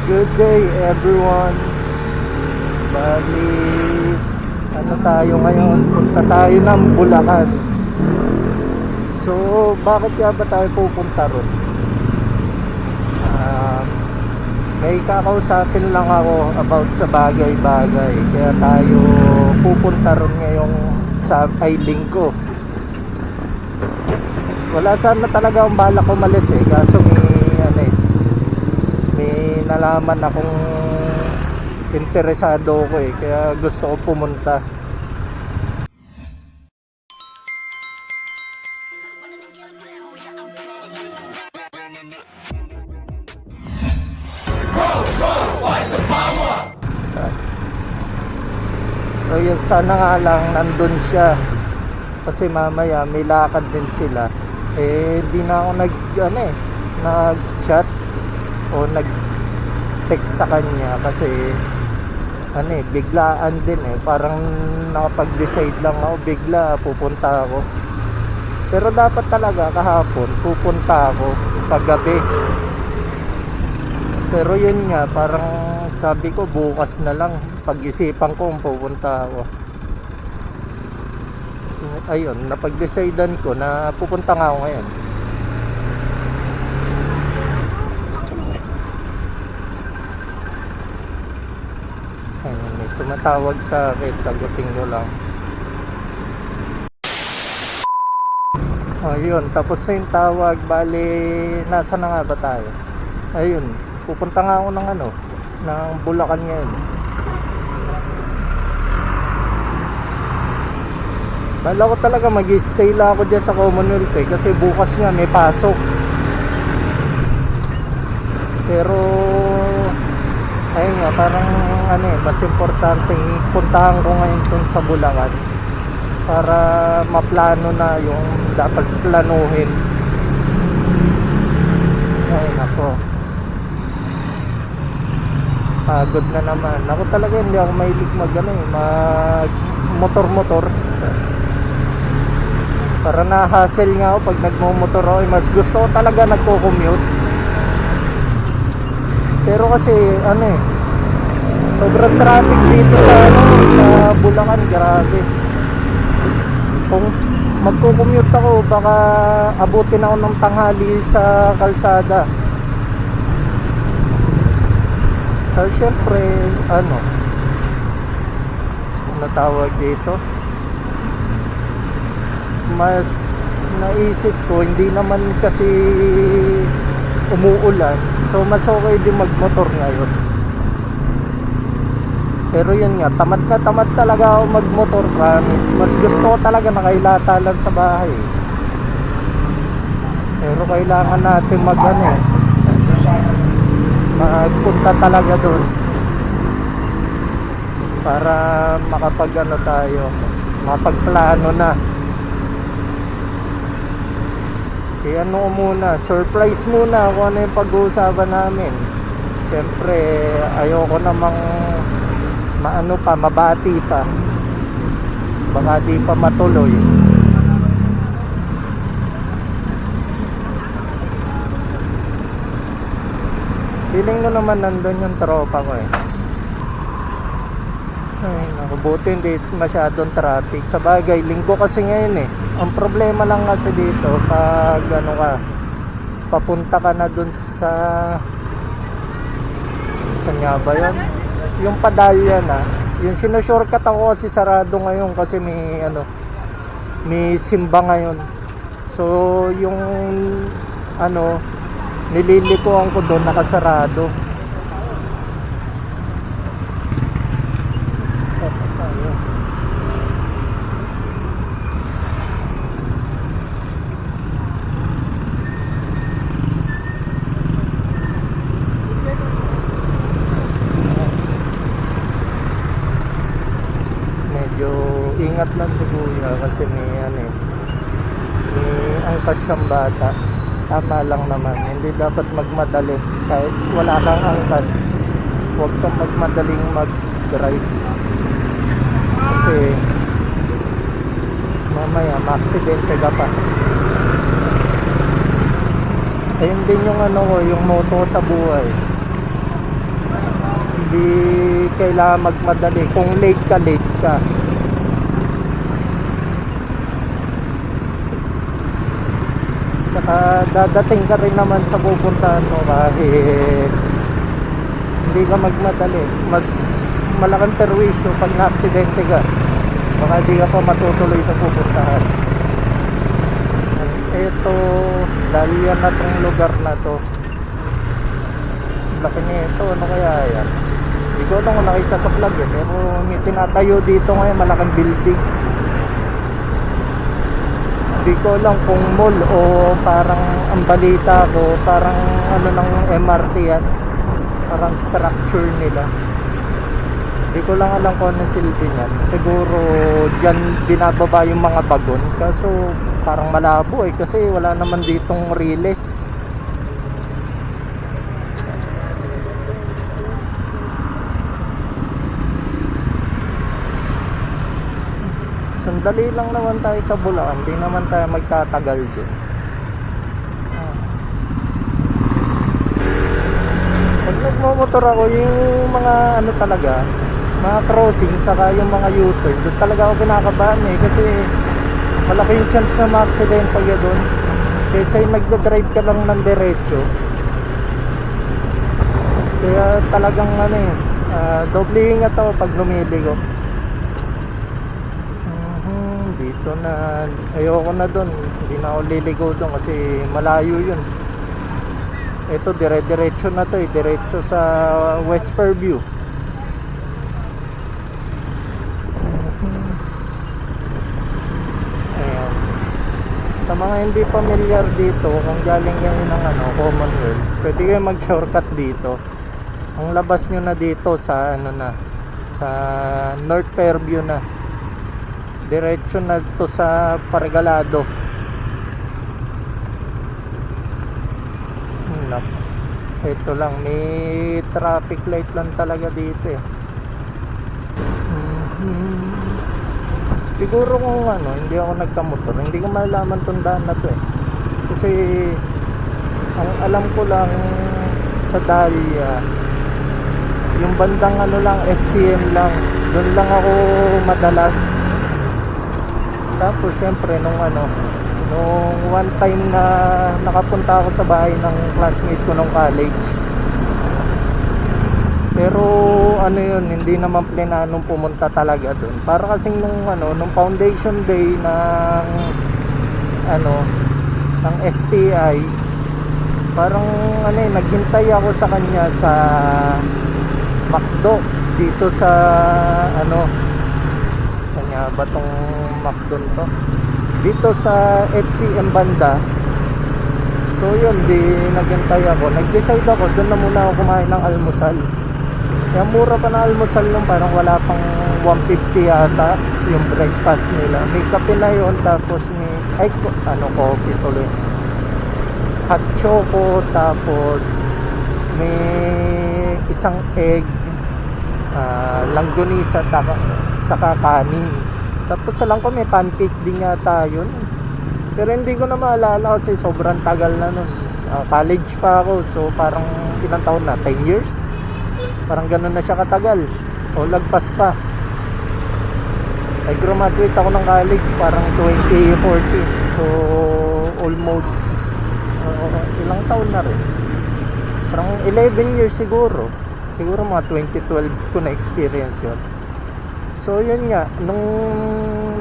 Good day everyone. Bali, ano tayo ngayon? Punta tayo ng Bulacan. So, bakit nga ba tayo pupunta ron? May kakausapin lang ako about sa bagay-bagay. Kaya tayo pupunta ron ngayong sa linggo. Wala sana talaga ang balak umalis kaso may nalaman akong interesado ko kaya gusto ko pumunta. So yun, sana nga lang nandun siya kasi mamaya may lakad din sila. Hindi na ako nag-chat o nag-text sa kanya kasi biglaan din parang nakapag-decide lang ako bigla pupunta ako, pero dapat talaga kahapon pupunta ako paggabi, pero yun nga parang sabi ko bukas na lang, pag-isipan ko kung pupunta ako. Ayun, napag-decidean ko na pupunta nga ako ngayon. Ayun, may tumatawag sa akin, sagutin nyo lang. Ayun, tapos na yung tawag. Bali, nasa na nga ba tayo? Ayun, pupunta nga ako ng ng Bulacan ngayon. Bala ko talaga mag-stay lang ako dyan sa Commonwealth kasi bukas nga may pasok. Pero ayun nga, parang mas importante puntahan ko ngayon dun sa Bulacan para maplano na yung dapat planuhin. Ayun ako, pagod na naman ako talaga. Hindi ako mahilig mag motor para na-hassle nga ako pag nagmo-motor ako. Mas gusto ko talaga nagko-commute, pero kasi sobrang traffic dito sa Bulacan, grabe. Kung magko-commute ako baka abutin ako ng tanghali sa kalsada. Kasi syempre tawag dito, mas naisip ko hindi naman kasi umuulan, so mas okay din magmotor ngayon. Pero yun nga, tamad na tamad talaga ako magmotor, promise. Mas gusto ko talaga nakailata lang sa bahay, pero kailangan natin magpunta talaga doon para tayo makapagplano na. Kaya muna, surprise muna kung ano yung pag-uusapan namin. Siyempre ayoko namang mabati pa, baka di pa matuloy. Feeling ko naman nandun yung tropa ko Ay naku, buti hindi masyadong traffic. Sa bagay, linggo kasi ngayon Ang problema lang kasi dito, pag papunta ka na dun sa saan nga ba yun? Yung Padalya na, yung sinushortcut ako kasi sarado ngayon kasi may simba ngayon. So yung nililikuan ko doon nakasarado. Medyo ingat lang si kuya kasi may angkas siyang bata. Tama lang naman, hindi dapat magmadali kahit wala kang angkas. Huwag kang magmadaling mag-drive kasi mamaya ma-aksidente ka pa. Ayun din yung yung motto sa buhay. Hindi kailangan magmadali. Kung late ka, late ka. Saka dadating ka rin naman sa pupuntahan mo kahit hindi ka magmadali. Mas malaking perwisyo pag na-aksidente ka. Baka hindi ka pa matutuloy sa pupuntahan. Ito, dalian na tong lugar na to. Laki nito, ano kaya yan? Hindi ko lang kung nakita sa vlog eh. Pero may tinatayo dito ngayon, malaking building. Hindi ko lang kung mall o parang ang balita ko, parang ano ng MRT yan. Parang structure nila. Hindi ko lang alam kung anong silbi niyan. Siguro dyan binababa yung mga bagon. Kaso parang malabo eh, kasi wala naman ditong riles. Sandali lang naman tayo sa Bulacan, hindi naman tayo magtatagal dun. Pag nagmamotor ako, yung mga ano talaga, mga crossing, saka yung mga U-turn, doon talaga ako kinakabahan eh, kasi malaki yung chance na ma-aksidente ka doon. Kaysa yung nagdadrive ka lang ng diretso. Kaya talagang ano eh, doble ingat ako pag lumiligo. Dito na, ayoko na doon, hindi na ako liligaw doon kasi malayo yun. Ito dire-diretso na to eh, diretso sa West Fairview. Ayan. Sa mga hindi familiar dito, kung galing yan ng ano, Commonwealth, pwede kayo mag-shortcut dito. Ang labas nyo na dito sa ano na, sa North Fairview na. Diretso na to sa Pargalado. Ito lang, may traffic light lang talaga dito eh. Siguro kung ano, hindi ako nagkamotor, hindi ko malalaman tong daan na to eh. Kasi ang alam ko lang sa Dahlia, yung bandang ano lang, FCM lang, doon lang ako madalas. Tapos syempre nung one time na nakapunta ako sa bahay ng classmate ko nung college. Pero ano yun, hindi naman plenanong pumunta talaga doon. Para kasing nung foundation day ng STI, parang naghintay ako sa kanya sa McDo dito sa saan nga ba tong McDo to? Dito sa FCM banda. So yun, di naghintay ako. Nag-decide ako, doon na muna ako kumain ng almusal. Kaya mura pa na almusal nung parang wala pang 150 yata yung breakfast nila. May kape na yun, tapos may coffee tuloy. Hot choco, tapos may isang egg, langgonisa, saka kanin. Tapos sa lang ko may pancake din yata yun. Pero hindi ko na maalala kasi sobrang tagal na nun. College pa ako, so parang ilang taon na? 10 years? Parang ganun na siya katagal. O lagpas pa. I graduate ako ng college parang 2014. So almost ilang taon na rin. Parang 11 years siguro. Siguro mga 2012 ko na experience yun. So yun nga, nung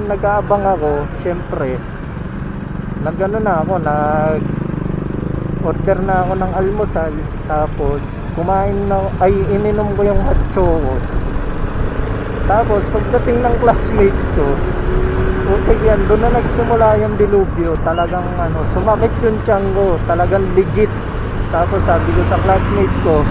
nag-aabang ako, syempre nag-order na ako ng almusal, tapos ininom ko yung hot choco. Tapos pagdating ng classmate ko, okay yan, doon na nagsimula yung dilubyo. Talagang sumakit yung tiyan ko, talagang legit. Tapos sabi ko sa classmate ko,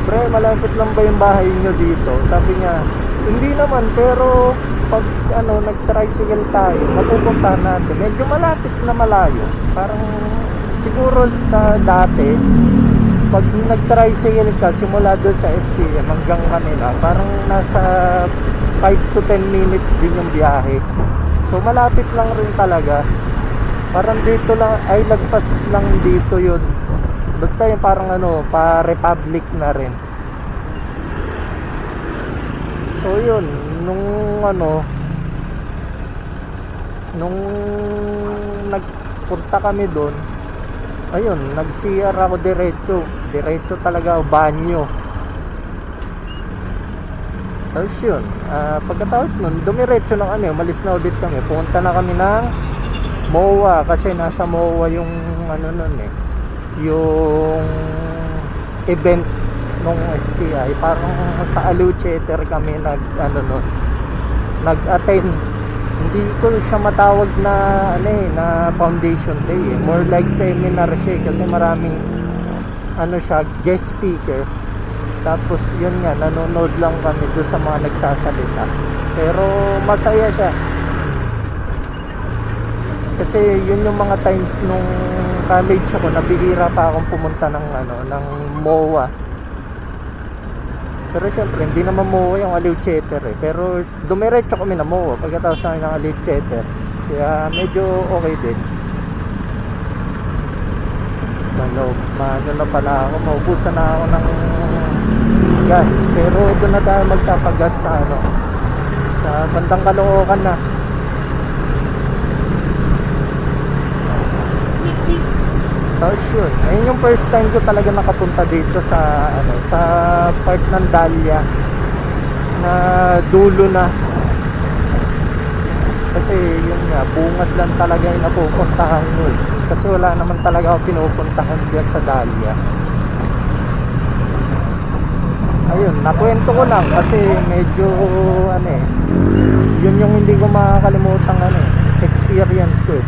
pre, malapit lang ba yung bahay nyo dito? Sabi niya, hindi naman, pero pag nag-tricycle tayo, mapupuntahan natin. Medyo malapit na malayo. Parang siguro sa dati, pag nag-tricycle ka simula doon sa FCM hanggang Manila, parang nasa 5 to 10 minutes din yung biyahe. So malapit lang rin talaga. Parang dito lang, ay lagpas lang dito yun. Basta yung parang pa Republic na rin. So yun, nung ano, nung nagpunta kami doon, ayun, nag-CR ako diretso talaga, banyo. Tapos yun, pagkatapos nun, dumiretso na kami, umalis na ulit kami, pumunta na kami ng MOA, kasi nasa MOA yung ano nun eh, yung event nung STI, parang sa Aliw Theater kami nag-attend. Hindi ko siya matawag na ano eh, na foundation day eh. More like seminar siya eh, kasi maraming ano siya, guest speaker. Tapos yun nga, nanonood lang kami doon sa mga nagsasalita. Pero masaya siya. Kasi yun yung mga times nung college ako, nabihira pa akong pumunta ng ano, ng MOA. Pero syempre, hindi naman MOA yung Aliw Theater eh. Pero dumiretso kami na MOA pagkatapos namin ng Aliw Theater. Kaya medyo okay din. Ano na pala ako, maubusan na ako ng gas. Pero doon na tayo magpapagas sa ano, sa bandang Caloocan na. Tapos yun, ayun yung first time ko talaga nakapunta dito sa ano, sa part ng Dahlia na dulo na. Kasi yun nga, bungad lang talaga yung napupuntahan ko eh. Kasi wala naman talaga ako pinupuntahan dyan sa Dahlia. Ayun, nakwento ko lang kasi medyo ano eh, yun yung hindi ko makakalimutang ano eh, experience ko eh.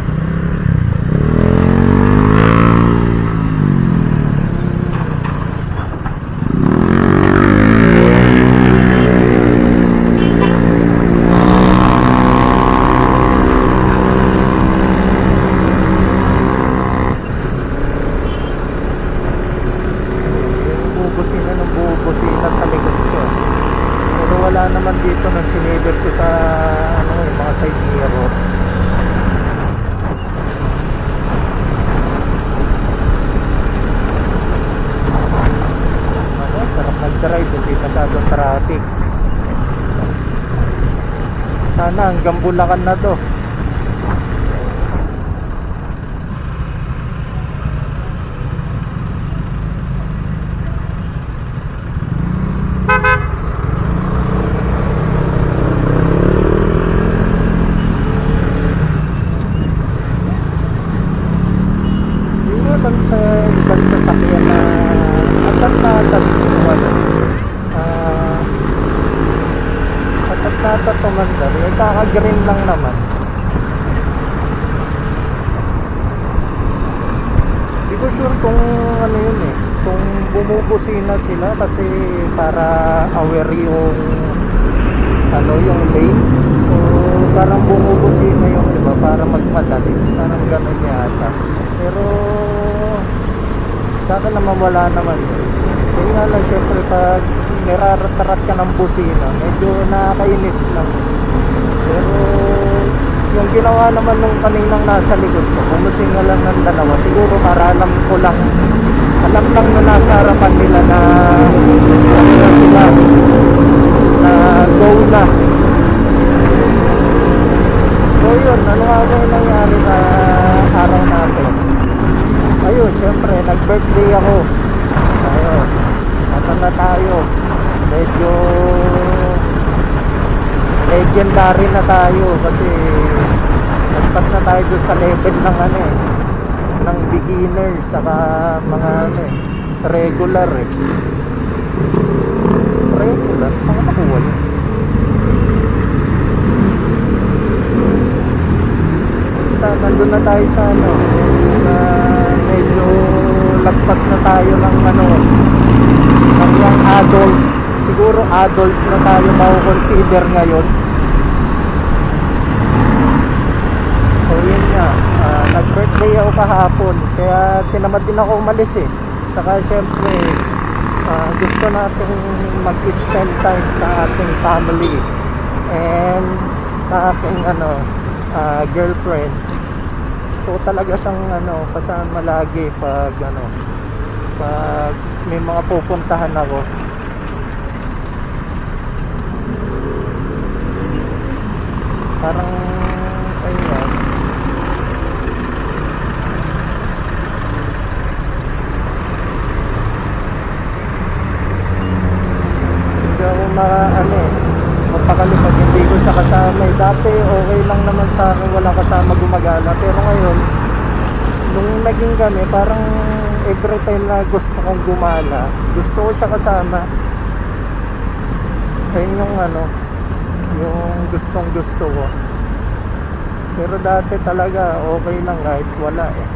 Busina sa likod ko. Pero wala naman dito nang sinilip ko sa ano, yung mga side mirror. Ano, sarap mag-drive, hindi masyadong traffic. Sana hanggang Bulacan na to. Ibang sasakyan na atat na atat tumandar eh, kaka-green lang naman. Hindi ko sure kung ano yun eh, kung bumubusina sila kasi para aware yung ano, yung lane, o parang bumubusina yung iba para magmadali, parang gano'n yata. Pero sa akin naman wala naman yun. Kaya nga lang syempre pag niraratarat ka ng busina, medyo nakakainis lang. Pero yung ginawa naman nung kaninang nasa likod ko, bumusina lang ng dalawa, siguro para alam lang na nasa harapan nila na sila na go na. So yun, ano nga ba yung nangyari sa araw natin? Ayun, syempre, nag-birthday ako. Ayun, mata na tayo. Medyo legendary na tayo kasi nagpas na tayo dun sa level ng ano eh, ng beginners saka mga ano eh, regular eh. Regular? Saan ka nakuha yun? Basta nandun na tayo sa ano, na medyo lagpas na tayo ng ano, ng adult. Siguro adult na tayo mao-consider ngayon. So yun nga, nag-birthday ako kahapon, kaya tinamad din ako umalis eh. Saka syempre gusto nating mag-spend time sa ating family and sa ating ano, girlfriend. So talaga siyang ano, kasama lagi pag ano, pag may mga pupuntahan ako. Parang ayun. Hindi ako mapakali pag hindi ko siya kasama. Dati okay lang naman sa akin, wala kasama gumagala. Pero ngayon, nung naging kami, parang every time na gusto kong gumala, gusto ko siya kasama. Ayun yung yung gustong gusto ko. Pero dati talaga okay lang kahit wala eh.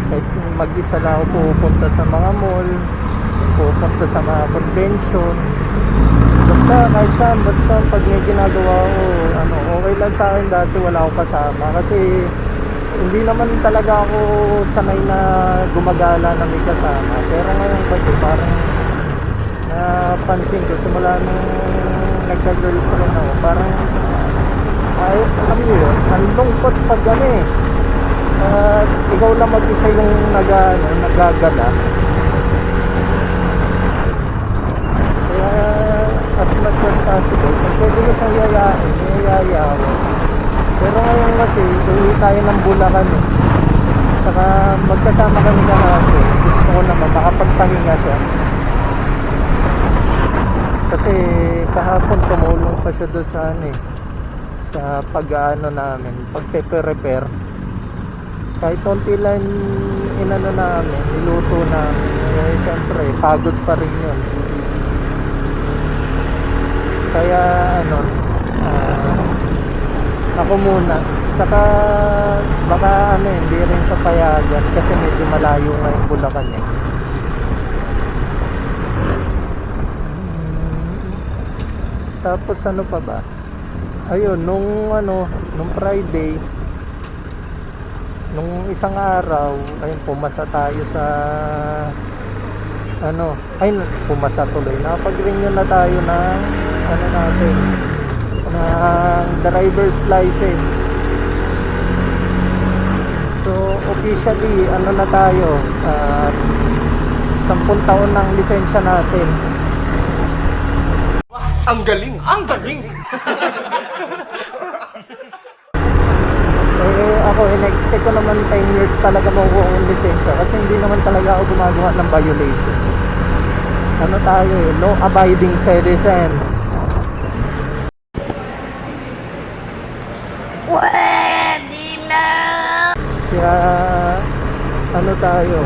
Kahit mag-isa lang ako pupunta sa mga mall, pupunta sa mga convention, basta kahit saan, basta pag may ginagawa ko, okay lang sa akin. Dati wala akong kasama kasi hindi naman talaga ako sanay na gumagala na may kasama. Pero ngayon kasi parang napansin ko simula nung nagka-girlfriend ako, parang ay, alam niyo yun, ang lungkot pag ikaw lang mag-isa yung nagagala. Kaya as much as possible, kung pwede ko siyang yayain, yayaya ako. Pero ngayon kasi uwi tayo ng Bulacan eh. Saka magkasama kami kahapon, gusto ko naman makapagpahinga siya. Kasi kahapon tumulong pa siya doon sa pag-aano namin, pagpe-prepare. Kahit konti lang namin, niluto namin. Eh, syempre, pagod pa rin yun. Kaya ako muna. Saka baka hindi rin siya payagan kasi medyo malayo nga yung Bulacan eh. Tapos ano pa ba? Ayun, nung Friday, nung isang araw, ayun, pumasa tayo sa pumasa tuloy. Nakapag-renew na tayo ng natin, ng driver's license. So officially na tayo, 10 taon ng lisensya natin. Ang galing! Ang galing! Ako, in-expect ko naman 10 years talaga makukuha ang lisensya kasi hindi naman talaga ako gumagawa ng violation. Tayo law abiding citizens. Pwede na! Kaya tayo,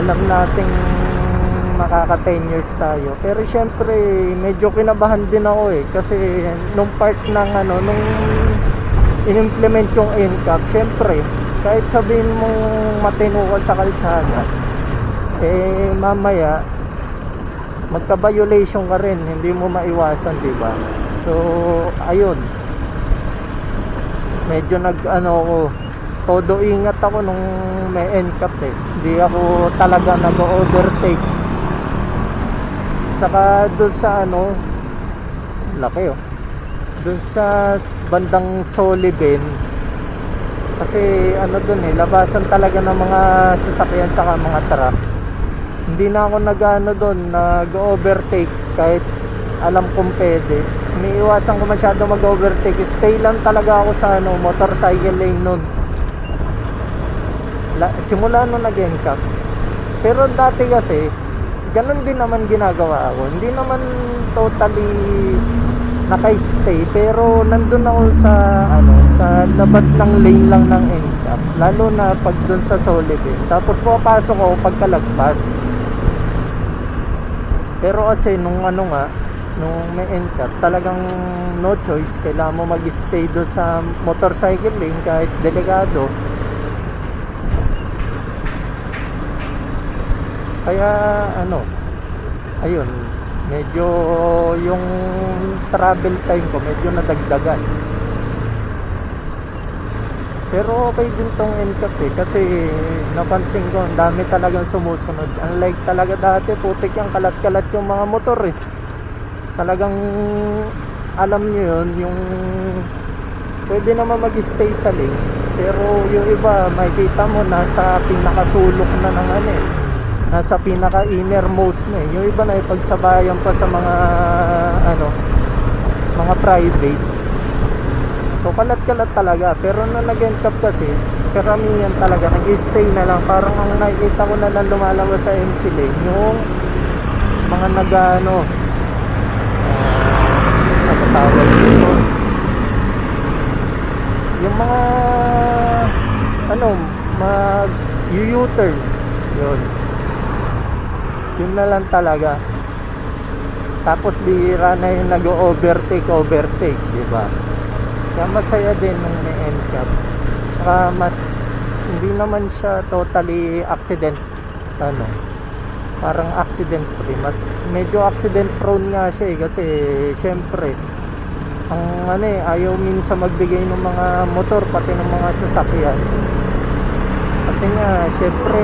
alam nating makaka 10 years tayo. Pero syempre medyo kinabahan din ako eh kasi nung part ng nung in-implement yung NCAP, syempre kahit sabihin mong matino ka sa kalsada, mamaya magka-violation ka rin, hindi mo maiwasan, di ba? So ayun, medyo todo ingat ako nung may NCAP eh. Hindi ako talaga nag-overtake. Saka doon sa laki doon sa bandang Soliven, kasi doon labasan talaga ng mga sasakyan saka mga truck. Hindi na ako doon nag-overtake kahit alam kong pwede. Iniiwasan ko masyado mag-overtake. Stay lang talaga ako sa motorcycle lane nun. Simula nung nag-NCAP. Pero dati kasi ganun din naman ginagawa ako. Hindi naman totally naka-stay, pero nandun ako sa labas ng lane lang ng NCAP, lalo na pag dun sa Soliven. Tapos papasok ako pagkalagpas. Pero kasi nung may NCAP, talagang no choice, kailangan mo mag-stay doon sa motorcycle lane kahit delikado. Kaya ayun, medyo yung travel time ko medyo nadagdagan. Pero okay din tong NCAP kasi napansin ko ang dami talagang sumusunod. Unlike talaga dati, putik yung kalat-kalat yung mga motor eh. Talagang alam nyo yun, yung pwede naman mag-stay sa lane, pero yung iba makikita mo nasa pinakasulok na ng nasa pinaka innermost na eh. Yung iba na ipagsabayan pa sa mga mga private. So kalat-kalat talaga, pero nung nag-NCAP kasi karamihan talaga nag-stay na lang. Parang ang nakikita ko na lang lumalabas sa MC Lane yung mga nag-ano, ano tawag dito, yung mga ano, mag U-turn yun na lang talaga. Tapos bihira na yung nag-overtake, di ba? Kaya masaya din nung may NCAP. Saka mas hindi naman siya totally accident, ano, parang accident free. Mas medyo accident prone nga siya kasi syempre ang ano ayaw minsan magbigay ng mga motor pati ng mga sasakyan. Kasi nga syempre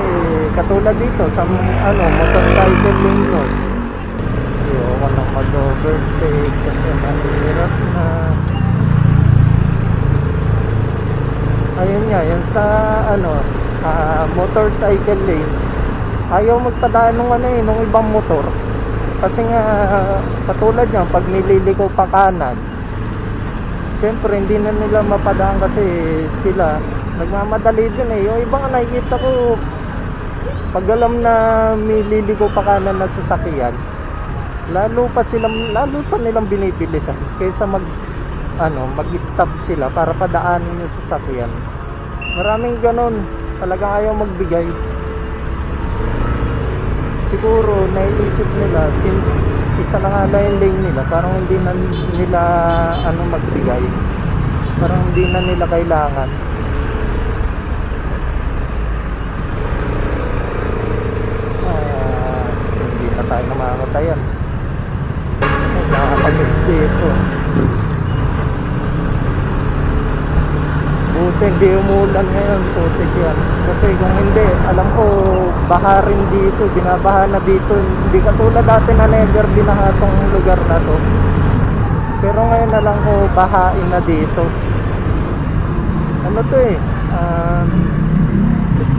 katulad dito sa ano motorcycle lane yun, ayoko nang mag-overtake kasi mahirap na. Ayun nga, yan sa ano motorcycle lane, ayaw magpadaan ng ano nung ibang motor. Kasi nga katulad yan, pag nililiko pa kanan, syempre hindi na nila mapadaan kasi sila nagmamadali din yung ibang nakikita ko, pag alam na may liliko pa kanan na sasakyan, lalo pa nilang binibilisan kaysa mag-stop sila para padaanin yung sasakyan. Maraming ganon, talagang ayaw magbigay. Siguro naiisip nila since isa na nga lang yung lane nila, parang hindi na nila magbigay, parang hindi na nila kailangan. Hindi na tayo namamatayan. Nakakamiss dito. Buti hindi umulan ngayon, putik yan. Kasi kung hindi, alam ko baha rin dito, binabaha na dito. Hindi katulad dati na never binaha tong lugar na to. Pero ngayon na lang ko bahain na dito. Ano to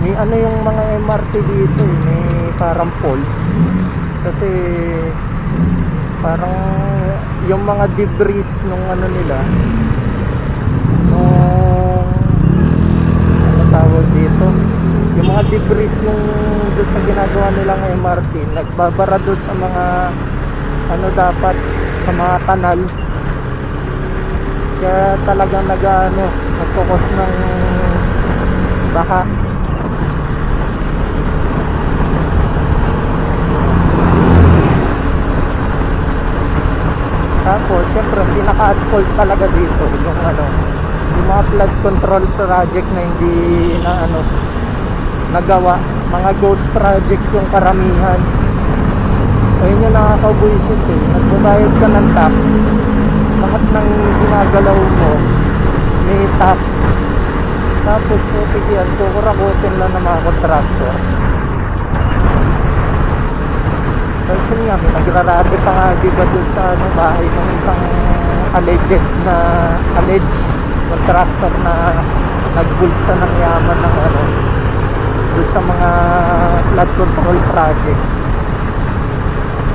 may ano yung mga MRT dito may parang pole. Kasi parang yung mga debris nung ano nila, tawag dito, yung mga debris nung doon sa ginagawa nilang MRT, nagbabara doon sa mga dapat sa mga kanal. Kaya talagang nagkukos ng baha. Tapos syempre hindi naka-at-fault talaga dito yung mga flood control project na hindi na nagawa, mga ghost project yung karamihan. Ayun yung nakakabuisit nagbabayad ka ng tax, lahat ng ginagalaw mo may tax, tapos putik yan, kukurakutin lang ng mga contractor. Kasi nga may nagrarate pa nga diba doon sa bahay ng isang alleged contractor na nagbulsa ng yaman ng doon sa mga flood control project.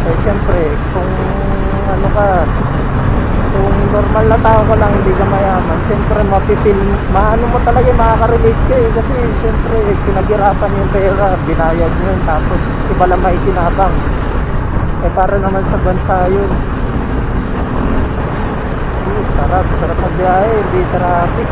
Eh syempre kung kung normal na tao ka lang, hindi ka mayaman, syempre mapipil, mo talaga, makaka-relate ka kasi syempre pinaghirapan yung pera, binayad nyo yun, tapos iba lang may kinabang. Para naman sa bansa yun. Sarap magbiyahe, hindi traffic.